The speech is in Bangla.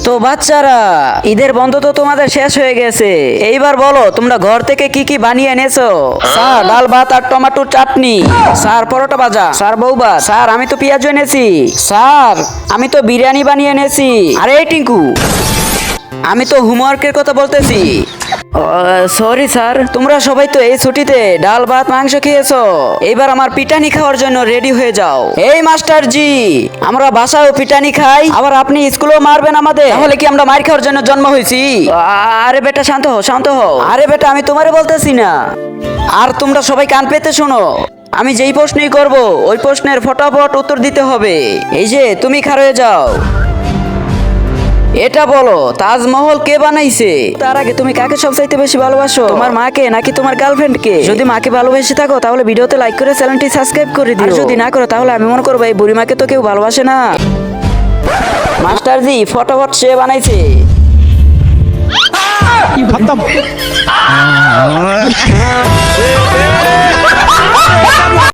তো বাচ্চারা, ঈদের বন্ধ তো তোমাদের শেষ হয়ে গেছে। এইবার বলো তোমরা ঘর থেকে কি কি বানিয়ে এনেছো? স্যার ডাল ভাত আর টমেটোর চাটনি। স্যার পরোটা ভাজা। স্যার বউবা। স্যার আমি তো পেঁয়াজ এনেছি। স্যার আমি তো বিরিয়ানি বানিয়ে এনেছি। আরে এই টিঙ্কু, আমি তো হোমওয়ার্কের কথা বলতেছি। সরি স্যার, তোমরা সবাই তো এই ছুটিতে ডাল ভাত মাংস খেয়েছো। এইবার আমার পিটানি খাওয়ার জন্য রেডি হয়ে যাও। এই মাস্টার জি, আমরা বাসায়ও পিটানি খাই, আবার আপনি স্কুলেও মারবেন আমাদের? তাহলে কি আমরা মার খাওয়ার জন্য জন্ম হয়েছি? আরে বেটা শান্ত হও, শান্ত হও। আরে বেটা আমি তোমারে বলতেছি না। আর তোমরা সবাই কান পেতে শোনো, আমি যেই প্রশ্নই করব ওই প্রশ্নের ফটাফট উত্তর দিতে হবে। এই যে তুমি খাড়া হয়ে যাও। এটা বলো, তাজমহল কে বানাইছে? তার আগে তুমি কাকে সবচাইতে বেশি ভালোবাসো? তোমার মাকে নাকি তোমার গার্লফ্রেন্ডকে? যদি মাকে ভালোবেসে থাকো তাহলে ভিডিওতে লাইক করে চ্যানেলটি সাবস্ক্রাইব করে দিও। আর যদি না করো তাহলে আমি মনে করবো এই বুড়ি মাকে তো কেউ ভালোবাসে না। মাস্টার জি ফটাফট সে বানাইছে। खत्म